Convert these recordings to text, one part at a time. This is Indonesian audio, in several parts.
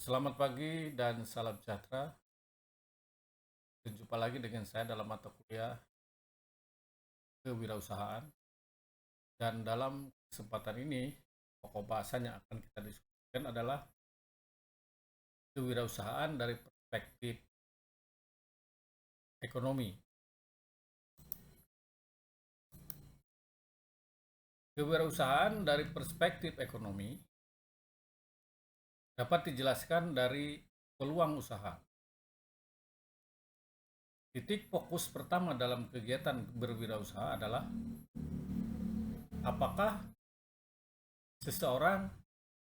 Selamat pagi dan salam sejahtera. Berjumpa lagi dengan saya dalam mata kuliah kewirausahaan. Dan dalam kesempatan ini, pokok bahasan yang akan kita diskusikan adalah kewirausahaan dari perspektif ekonomi. Kewirausahaan dari perspektif ekonomi dapat dijelaskan dari peluang usaha. Titik fokus pertama dalam kegiatan berwirausaha adalah apakah seseorang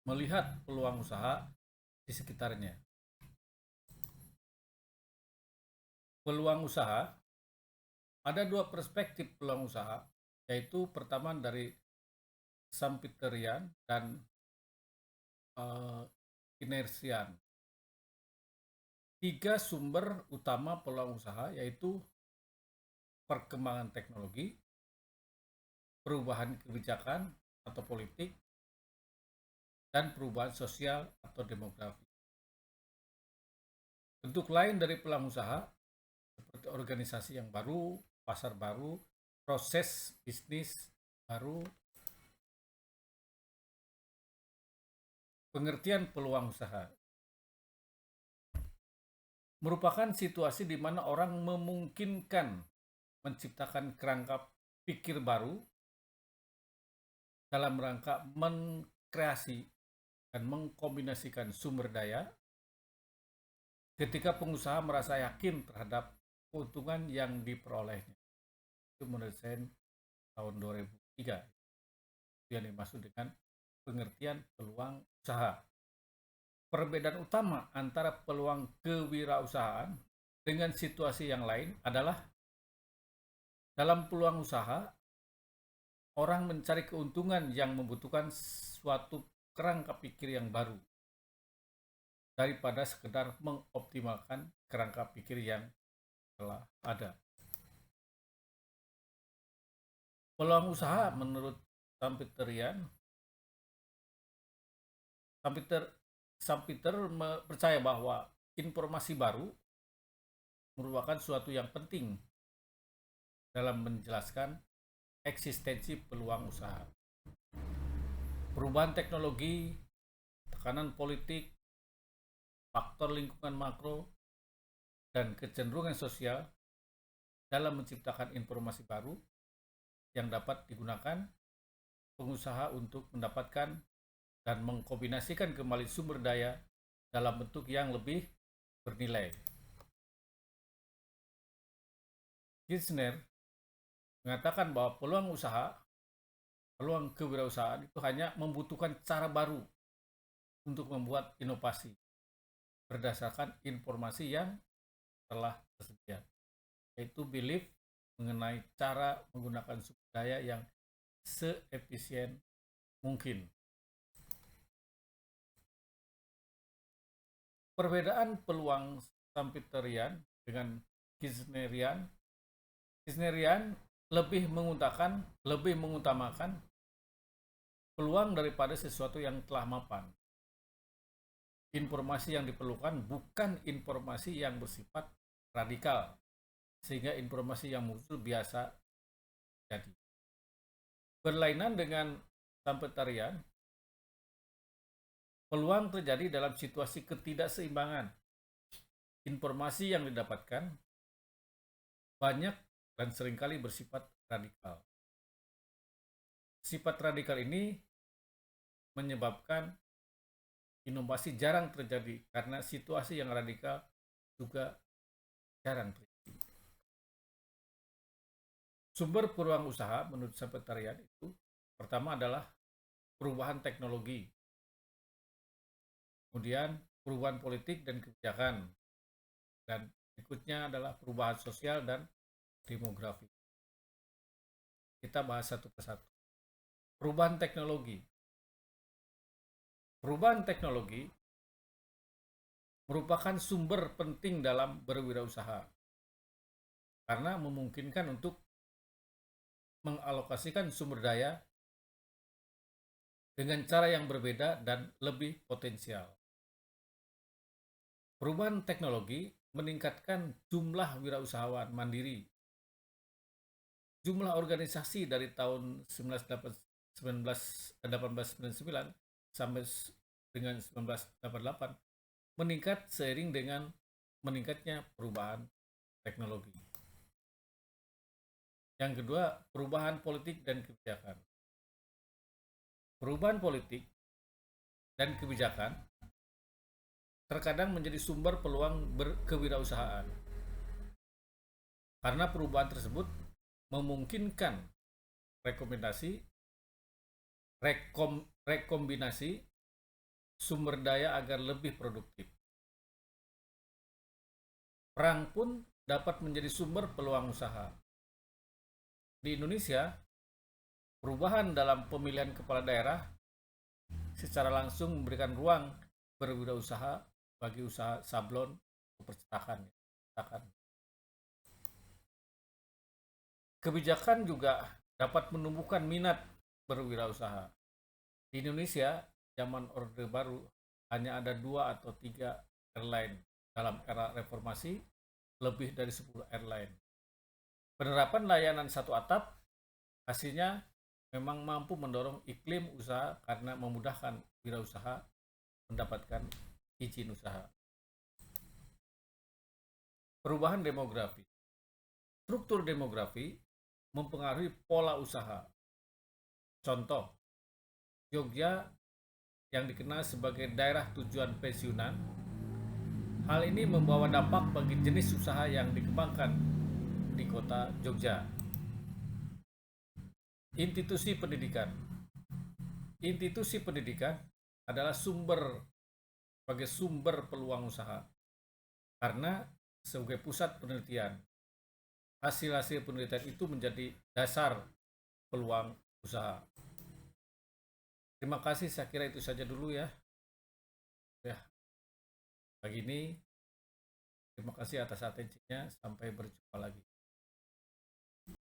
melihat peluang usaha di sekitarnya. Peluang usaha, ada dua perspektif peluang usaha, yaitu pertama dari Sampiterian dan Inersian. Tiga sumber utama peluang usaha yaitu perkembangan teknologi, perubahan kebijakan atau politik, dan perubahan sosial atau demografi. Bentuk lain dari peluang usaha seperti organisasi yang baru, pasar baru, proses bisnis baru. Pengertian peluang usaha merupakan situasi di mana orang memungkinkan menciptakan kerangka pikir baru dalam rangka mengkreasi dan mengkombinasikan sumber daya ketika pengusaha merasa yakin terhadap keuntungan yang diperolehnya. Itu menurut saya tahun 2003 yang dimaksud dengan pengertian peluang usaha. Perbedaan utama antara peluang kewirausahaan dengan situasi yang lain adalah dalam peluang usaha, orang mencari keuntungan yang membutuhkan suatu kerangka pikir yang baru daripada sekedar mengoptimalkan kerangka pikir yang telah ada. Peluang usaha menurut Sampiterian, Sampiter percaya bahwa informasi baru merupakan suatu yang penting dalam menjelaskan eksistensi peluang usaha. Perubahan teknologi, tekanan politik, faktor lingkungan makro, dan kecenderungan sosial dalam menciptakan informasi baru yang dapat digunakan pengusaha untuk mendapatkan dan mengkombinasikan kembali sumber daya dalam bentuk yang lebih bernilai. Kirchner mengatakan bahwa peluang kewirausahaan itu hanya membutuhkan cara baru untuk membuat inovasi berdasarkan informasi yang telah tersedia, yaitu belief mengenai cara menggunakan sumber daya yang seefisien mungkin. Perbedaan peluang Sampiterian dengan Kirchnerian lebih mengutamakan peluang daripada sesuatu yang telah mapan. Informasi yang diperlukan bukan informasi yang bersifat radikal, sehingga informasi yang muncul biasa jadi. Berlainan dengan Sampiterian, peluang terjadi dalam situasi ketidakseimbangan. Informasi yang didapatkan banyak dan seringkali bersifat radikal. Sifat radikal ini menyebabkan inovasi jarang terjadi karena situasi yang radikal juga jarang terjadi. Sumber peluang usaha menurut Sampiterian itu pertama adalah perubahan teknologi, kemudian perubahan politik dan kebijakan, dan berikutnya adalah perubahan sosial dan demografi. Kita bahas satu persatu. Perubahan teknologi. Perubahan teknologi merupakan sumber penting dalam berwirausaha karena memungkinkan untuk mengalokasikan sumber daya dengan cara yang berbeda dan lebih potensial. Perubahan teknologi meningkatkan jumlah wirausahawan mandiri. Jumlah organisasi dari tahun 1899 sampai dengan 1988 meningkat seiring dengan meningkatnya perubahan teknologi. Yang kedua, perubahan politik dan kebijakan. Perubahan politik dan kebijakan terkadang menjadi sumber peluang berkewirausahaan. Karena perubahan tersebut memungkinkan rekombinasi sumber daya agar lebih produktif. Perang pun dapat menjadi sumber peluang usaha. Di Indonesia, perubahan dalam pemilihan kepala daerah secara langsung memberikan ruang berwirausaha bagi usaha sablon percetakan. Kebijakan juga dapat menumbuhkan minat berwirausaha. Di Indonesia, zaman Orde Baru hanya ada 2 atau 3 airline. Dalam era reformasi, lebih dari 10 airline. Penerapan layanan satu atap hasilnya memang mampu mendorong iklim usaha karena memudahkan wirausaha mendapatkan izin usaha. Perubahan demografi. Struktur demografi mempengaruhi pola usaha. Contoh, Jogja yang dikenal sebagai daerah tujuan pensiunan, hal ini membawa dampak bagi jenis usaha yang dikembangkan di kota Jogja. Institusi pendidikan. Institusi pendidikan adalah sebagai sumber peluang usaha. Karena sebagai pusat penelitian, hasil-hasil penelitian itu menjadi dasar peluang usaha. Terima kasih, saya kira itu saja dulu ya. Pagi ini, terima kasih atas atensinya, sampai berjumpa lagi.